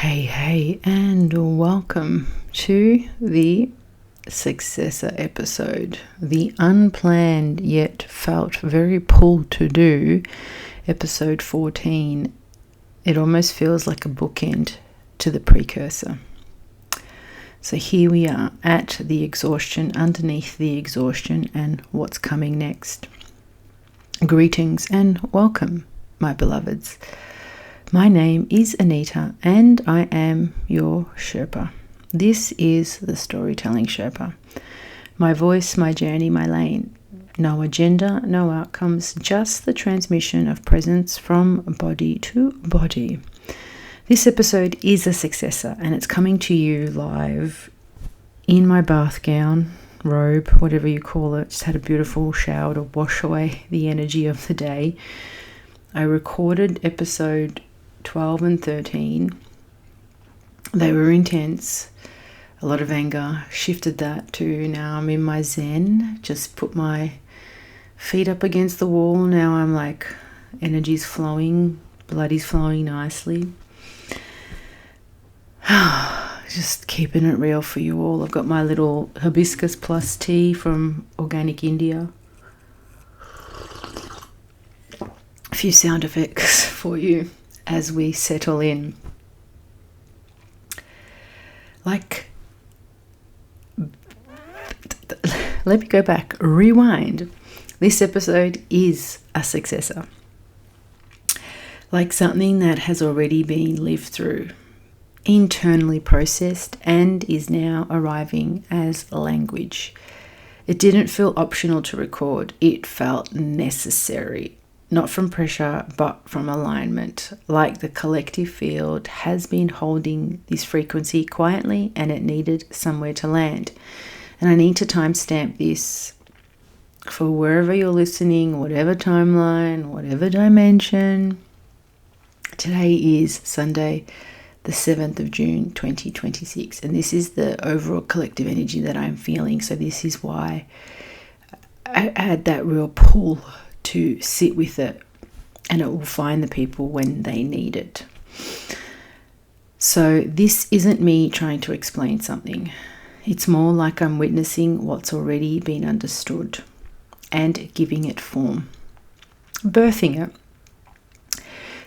Hey, and welcome to the Successor episode, the unplanned yet felt very pulled to do episode 14. It almost feels like a bookend to the precursor. So here we are at the exhaustion, underneath the exhaustion, and what's coming next. Greetings and welcome, my beloveds. My name is Anita and I am your Sherpa. This is the Storytelling Sherpa. My voice, my journey, my lane. No agenda, no outcomes, just the transmission of presence from body to body. This episode is a successor and it's coming to you live in my bath gown, robe, whatever you call it. Just had a beautiful shower to wash away the energy of the day. I recorded episode 12 and 13. They were intense, a lot of anger. Shifted that to now I'm in my zen, just put my feet up against the wall. Now I'm like, energy's flowing, blood is flowing nicely. Just keeping it real for you all. I've got my little hibiscus plus tea from Organic India. A few sound effects for you as we settle in. Let me go back, rewind. This episode is a successor. Like something that has already been lived through, internally processed, and is now arriving as language. It didn't feel optional to record. It felt necessary. Not from pressure, but from alignment. Like the collective field has been holding this frequency quietly and it needed somewhere to land. And I need to timestamp this for wherever you're listening, whatever timeline, whatever dimension. Today is Sunday, the 7th of June, 2026. And this is the overall collective energy that I'm feeling. So this is why I had that real pull to sit with it, and it will find the people when they need it. So this isn't me trying to explain something. It's more like I'm witnessing what's already been understood and giving it form, birthing it.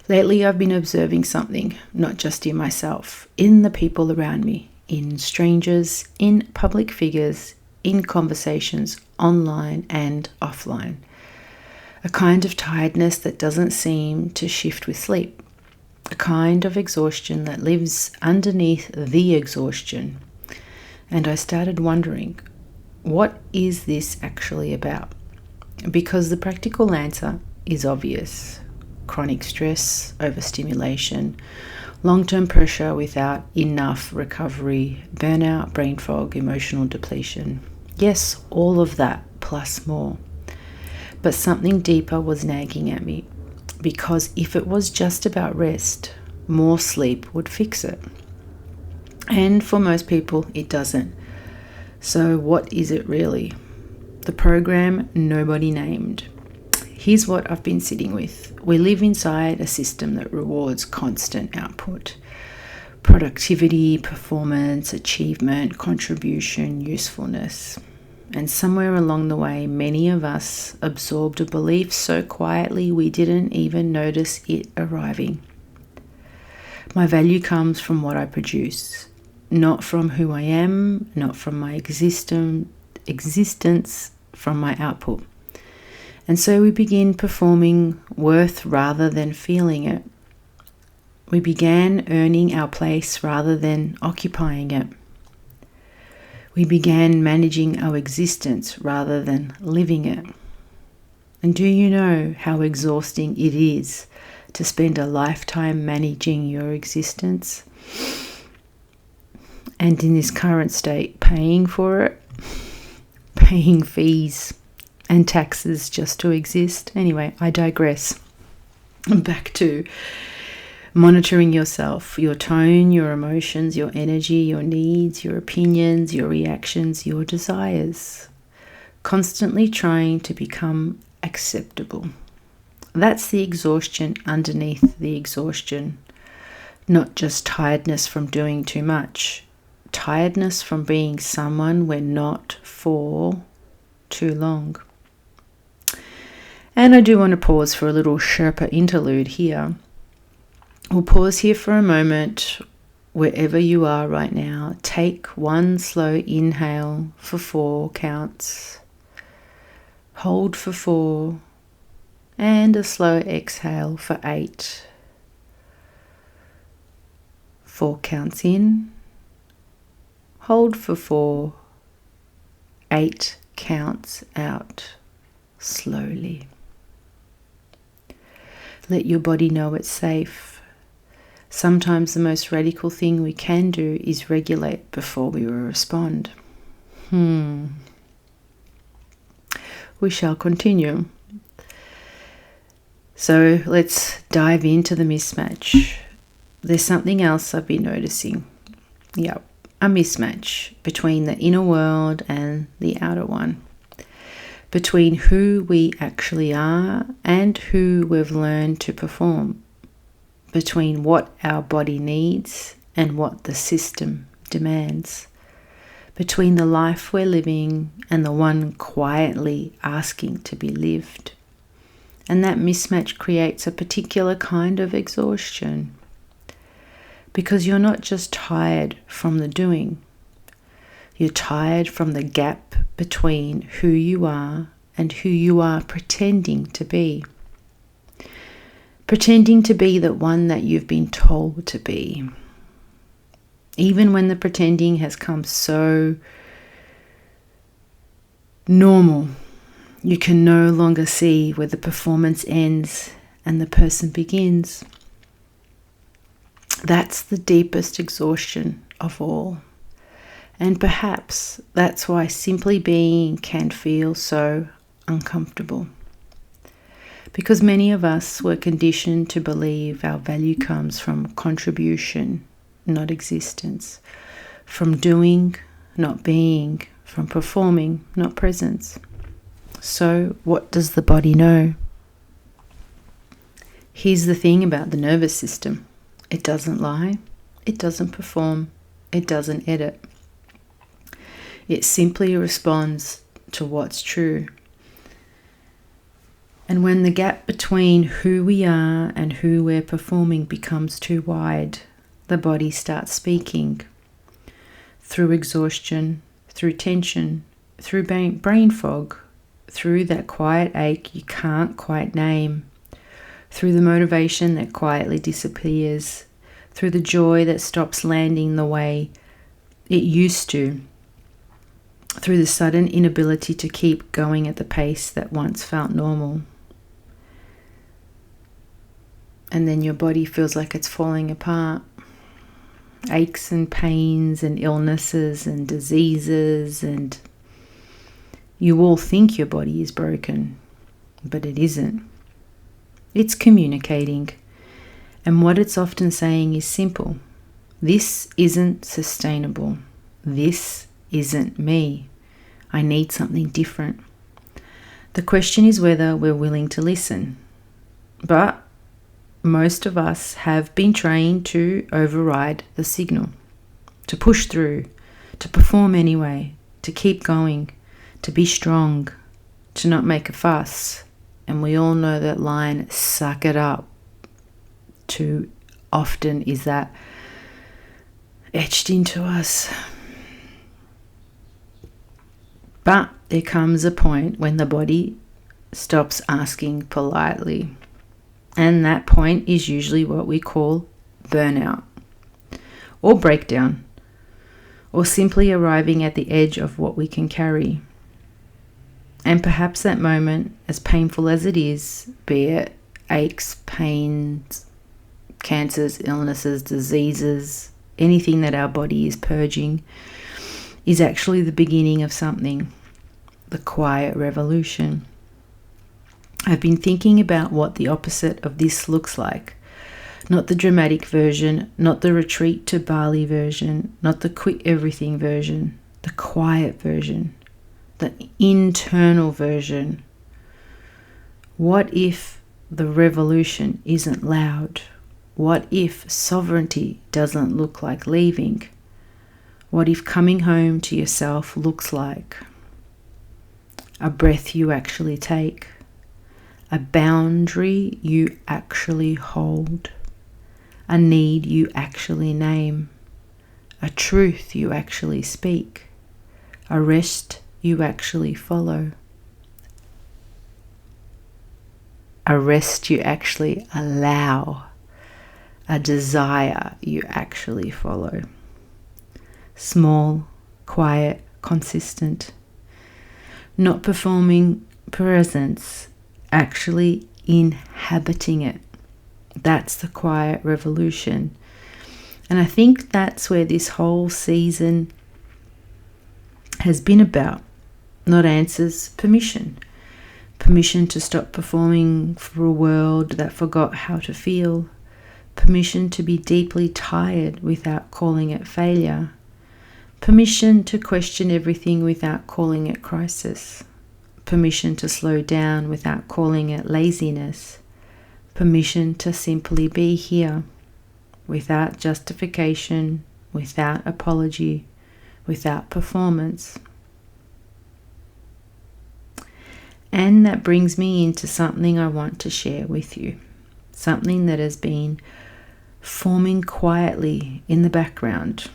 Lately I've been observing something, not just in myself, in the people around me, in strangers, in public figures, in conversations online and offline. A kind of tiredness that doesn't seem to shift with sleep. A kind of exhaustion that lives underneath the exhaustion. And I started wondering, what is this actually about? Because the practical answer is obvious. Chronic stress, overstimulation, long-term pressure without enough recovery, burnout, brain fog, emotional depletion. Yes, all of that plus more. But something deeper was nagging at me, because if it was just about rest, more sleep would fix it. And for most people, it doesn't. So what is it really? The program nobody named. Here's what I've been sitting with. We live inside a system that rewards constant output. Productivity, performance, achievement, contribution, usefulness. And somewhere along the way, many of us absorbed a belief so quietly we didn't even notice it arriving. My value comes from what I produce, not from who I am, not from my existence, from my output. And so we begin performing worth rather than feeling it. We began earning our place rather than occupying it. We began managing our existence rather than living it. And do you know how exhausting it is to spend a lifetime managing your existence? And in this current state, paying for it, paying fees and taxes just to exist. Anyway, I digress. Back to monitoring yourself, your tone, your emotions, your energy, your needs, your opinions, your reactions, your desires. Constantly trying to become acceptable. That's the exhaustion underneath the exhaustion. Not just tiredness from doing too much, tiredness from being someone we're not for too long. And I do want to pause for a little Sherpa interlude here. We'll pause here for a moment. Wherever you are right now, take one slow inhale for 4 counts. Hold for 4. And a slow exhale for 8. 4 counts in. Hold for 4. 8 counts out slowly. Let your body know it's safe. Sometimes the most radical thing we can do is regulate before we respond. We shall continue. So let's dive into the mismatch. There's something else I've been noticing. Yep, a mismatch between the inner world and the outer one. Between who we actually are and who we've learned to perform. Between what our body needs and what the system demands. Between the life we're living and the one quietly asking to be lived. And that mismatch creates a particular kind of exhaustion. Because you're not just tired from the doing. You're tired from the gap between who you are and who you are pretending to be. Pretending to be the one that you've been told to be. Even when the pretending has come so normal, you can no longer see where the performance ends and the person begins. That's the deepest exhaustion of all. And perhaps that's why simply being can feel so uncomfortable. Because many of us were conditioned to believe our value comes from contribution, not existence. From doing, not being. From performing, not presence. So what does the body know? Here's the thing about the nervous system. It doesn't lie. It doesn't perform. It doesn't edit. It simply responds to what's true. And when the gap between who we are and who we're performing becomes too wide, the body starts speaking. Through exhaustion, through tension, through brain fog, through that quiet ache you can't quite name, through the motivation that quietly disappears, through the joy that stops landing the way it used to, through the sudden inability to keep going at the pace that once felt normal. And then your body feels like it's falling apart. Aches and pains and illnesses and diseases, and you all think your body is broken, but it isn't. It's communicating, and what it's often saying is simple. This isn't sustainable. This isn't me. I need something different. The question is whether we're willing to listen. But most of us have been trained to override the signal, to push through, to perform anyway, to keep going, to be strong, to not make a fuss. And we all know that line, suck it up. Too often is that etched into us. But there comes a point when the body stops asking politely. And that point is usually what we call burnout, or breakdown, or simply arriving at the edge of what we can carry. And perhaps that moment, as painful as it is, be it aches, pains, cancers, illnesses, diseases, anything that our body is purging, is actually the beginning of something, the quiet revolution. I've been thinking about what the opposite of this looks like. Not the dramatic version, not the retreat to Bali version, not the quit everything version, the quiet version, the internal version. What if the revolution isn't loud? What if sovereignty doesn't look like leaving? What if coming home to yourself looks like a breath you actually take, a boundary you actually hold, a need you actually name, a truth you actually speak, a rest you actually follow, a rest you actually allow, a desire you actually follow. Small, quiet, consistent, not performing presence, actually inhabiting it. That's the quiet revolution. And I think that's where this whole season has been about. Not answers, permission. Permission to stop performing for a world that forgot how to feel. Permission to be deeply tired without calling it failure. Permission to question everything without calling it crisis. Permission to slow down without calling it laziness. Permission to simply be here, without justification, without apology, without performance. And that brings me into something I want to share with you. Something that has been forming quietly in the background.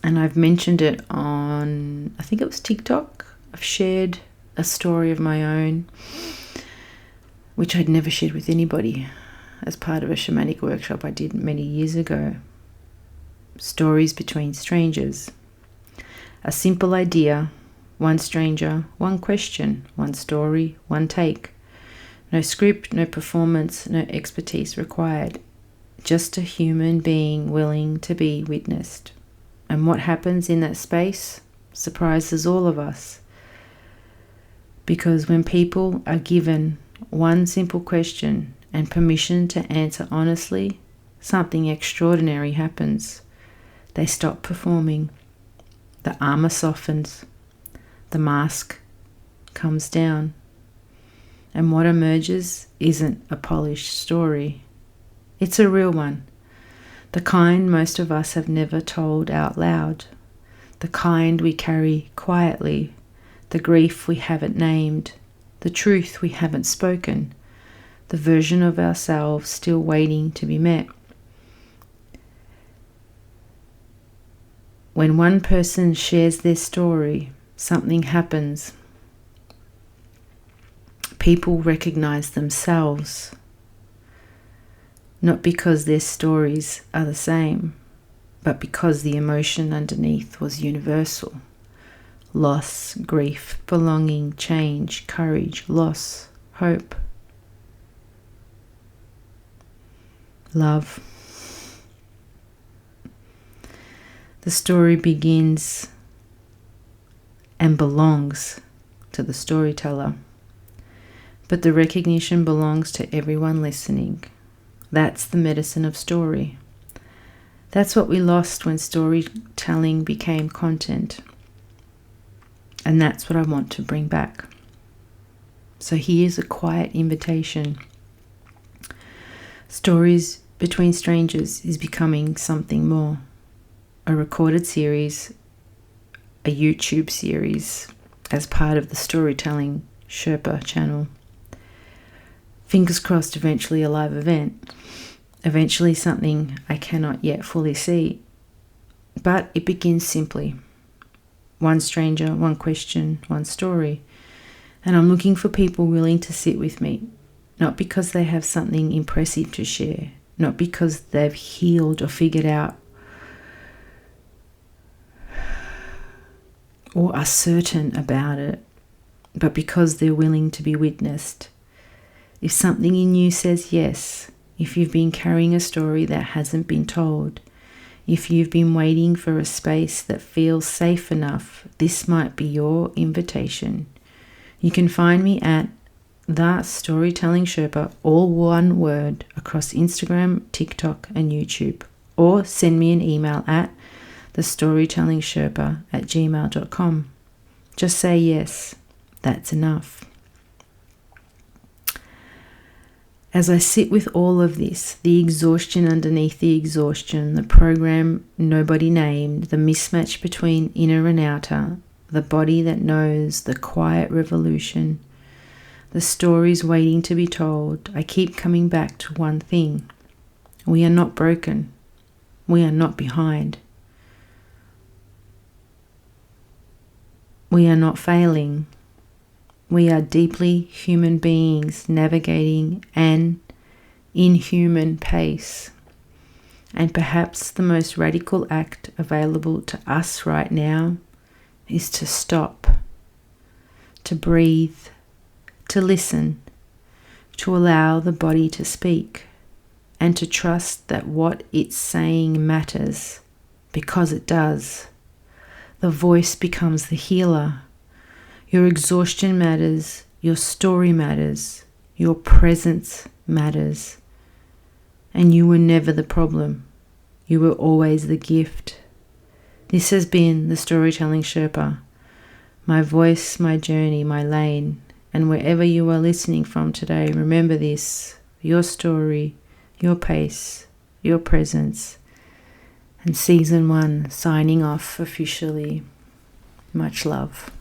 And I've mentioned it on, I think it was TikTok. I've shared a story of my own, which I'd never shared with anybody, as part of a shamanic workshop I did many years ago. Stories between strangers. A simple idea, one stranger, one question, one story, one take. No script, no performance, no expertise required. Just a human being willing to be witnessed. And what happens in that space surprises all of us. Because when people are given one simple question and permission to answer honestly, something extraordinary happens. They stop performing. The armor softens. The mask comes down. And what emerges isn't a polished story. It's a real one. The kind most of us have never told out loud. The kind we carry quietly. The grief we haven't named. The truth we haven't spoken. The version of ourselves still waiting to be met. When one person shares their story, something happens. People recognize themselves. Not because their stories are the same, but because the emotion underneath was universal. Loss, grief, belonging, change, courage, loss, hope, love. The story begins and belongs to the storyteller, but the recognition belongs to everyone listening. That's the medicine of story. That's what we lost when storytelling became content. And that's what I want to bring back. So here's a quiet invitation. Stories Between Strangers is becoming something more. A recorded series, a YouTube series, as part of the Storytelling Sherpa channel. Fingers crossed, eventually a live event. Eventually something I cannot yet fully see. But it begins simply. One stranger, one question, one story. And I'm looking for people willing to sit with me. Not because they have something impressive to share. Not because they've healed or figured out or are certain about it. But because they're willing to be witnessed. If something in you says yes, if you've been carrying a story that hasn't been told, if you've been waiting for a space that feels safe enough, this might be your invitation. You can find me at The Storytelling Sherpa, all one word, across Instagram, TikTok and YouTube. Or send me an email at thestorytellingsherpa@gmail.com. Just say yes. That's enough. As I sit with all of this, the exhaustion underneath the exhaustion, the program nobody named, the mismatch between inner and outer, the body that knows, the quiet revolution, the stories waiting to be told, I keep coming back to one thing. We are not broken. We are not behind. We are not failing. We are deeply human beings navigating an inhuman pace. And perhaps the most radical act available to us right now is to stop, to breathe, to listen, to allow the body to speak, and to trust that what it's saying matters, because it does. The voice becomes the healer. Your exhaustion matters, your story matters, your presence matters. And you were never the problem. You were always the gift. This has been the Storytelling Sherpa, my voice, my journey, my lane. And wherever you are listening from today, remember this, your story, your pace, your presence. And season 1 signing off officially. Much love.